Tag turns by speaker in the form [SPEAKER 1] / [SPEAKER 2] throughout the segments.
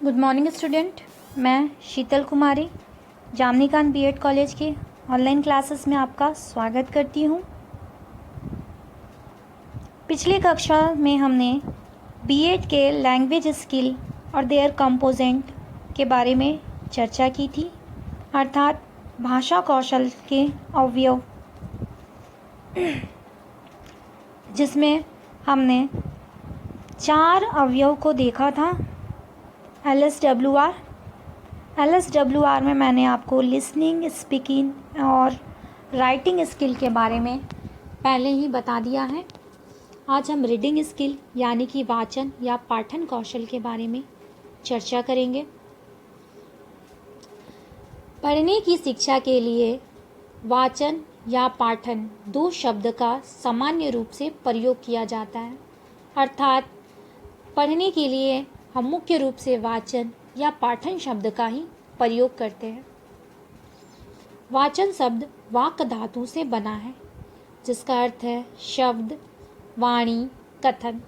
[SPEAKER 1] Good morning student. मैं शीतल कुमारी जामनीकांत BEd college के online classes में आपका स्वागत करती हूँ। पिछली कक्षा में हमने बीएड के लैंग्वेज स्किल और देयर कंपोजेंट के बारे में चर्चा की थी, अर्थात भाषा कौशल के अवयव, जिसमें हमने 4 अवयव को देखा था। LSWR में मैंने आपको लिसनिंग, स्पीकिंग और राइटिंग स्किल के बारे में पहले ही बता दिया है। आज हम रीडिंग स्किल यानी कि वाचन या पाठन कौशल के बारे में चर्चा करेंगे। पढ़ने की शिक्षा के लिए वाचन या पाठन 2 शब्द का सामान्य रूप से प्रयोग किया जाता है, अर्थात पढ़ने के लिए हम मुख्य रूप से वाचन या पाठन शब्द का ही प्रयोग करते हैं। वाचन शब्द वाक् धातु से बना है, जिसका अर्थ है शब्द, वाणी, कथन।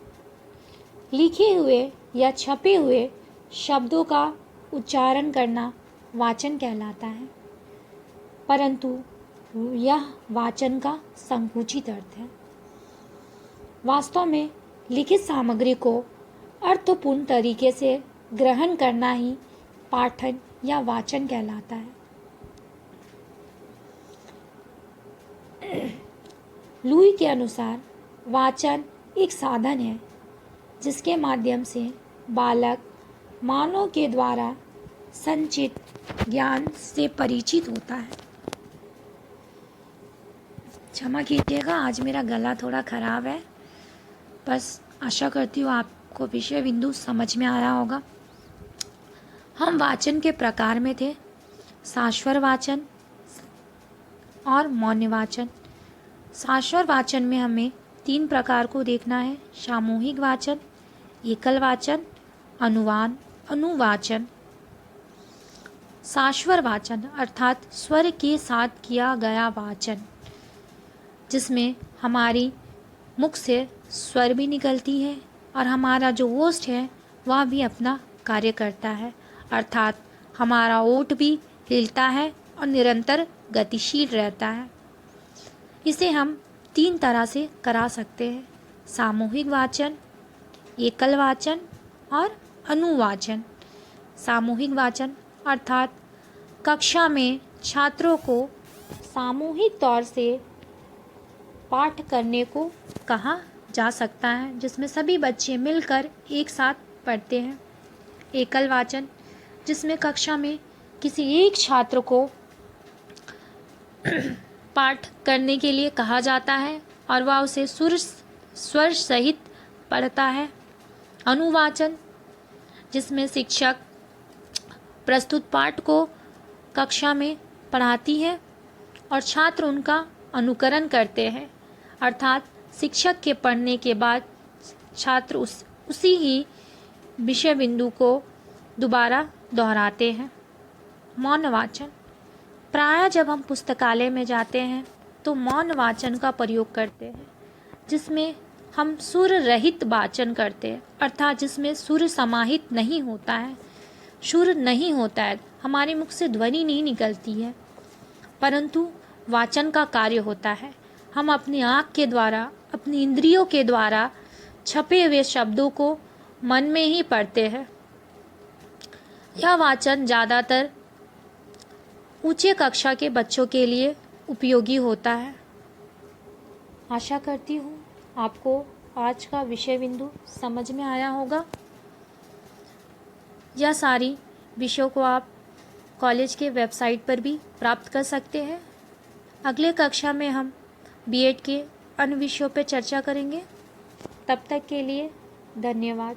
[SPEAKER 1] लिखे हुए या छपे हुए शब्दों का उच्चारण करना वाचन कहलाता है, परंतु यह वाचन का संकुचित अर्थ है। वास्तव में लिखित सामग्री को अर्थपूर्ण तरीके से ग्रहण करना ही पाठन या वाचन कहलाता है। लुई के अनुसार वाचन एक साधन है जिसके माध्यम से बालक मानव के द्वारा संचित ज्ञान से परिचित होता है। क्षमा कीजिएगा, आज मेरा गला थोड़ा खराब है, बस आशा करती हूँ आपको विषय बिंदु समझ में आया होगा। हम वाचन के प्रकार में थे शाश्वर वाचन और मौन वाचन। शाश्वर वाचन में हमें 3 प्रकार को देखना है: सामूहिक वाचन, एकल वाचन, अनुवाचन। शाश्वर वाचन अर्थात स्वर के साथ किया गया वाचन, जिसमें हमारी मुख से स्वर भी निकलती है और हमारा जो ओष्ठ है वह भी अपना कार्य करता है, अर्थात हमारा ओठ भी हिलता है और निरंतर गतिशील रहता है। इसे हम 3 तरह से करा सकते हैं: सामूहिक वाचन, एकल वाचन और अनुवाचन। सामूहिक वाचन अर्थात कक्षा में छात्रों को सामूहिक तौर से पाठ करने को कहा जा सकता है, जिसमें सभी बच्चे मिलकर एक साथ पढ़ते हैं। एकल वाचन, जिसमें कक्षा में किसी एक छात्र को पाठ करने के लिए कहा जाता है और वह उसे स्वर सहित पढ़ता है। अनुवाचन, जिसमें शिक्षक प्रस्तुत पाठ को कक्षा में पढ़ाती है और छात्र उनका अनुकरण करते हैं, अर्थात शिक्षक के पढ़ने के बाद छात्र उसी ही विषय बिंदु को दोबारा दोहराते हैं। मौन वाचन, प्रायः जब हम पुस्तकालय में जाते हैं तो मौन वाचन का प्रयोग करते हैं, जिसमें हम सुर रहित वाचन करते हैं, अर्थात जिसमें सुर समाहित नहीं होता है, सुर नहीं होता है, हमारे मुख से ध्वनि नहीं निकलती है, परंतु वाचन का कार्य होता है। हम अपनी आँख के द्वारा, अपनी इंद्रियों के द्वारा छपे हुए शब्दों को मन में ही पढ़ते हैं। यह वाचन ज़्यादातर ऊंचे कक्षा के बच्चों के लिए उपयोगी होता है। आशा करती हूँ आपको आज का विषय बिंदु समझ में आया होगा। यह सारी विषयों को आप कॉलेज के वेबसाइट पर भी प्राप्त कर सकते हैं। अगले कक्षा में हम बीएड के अन्य विषयों पर चर्चा करेंगे। तब तक के लिए धन्यवाद।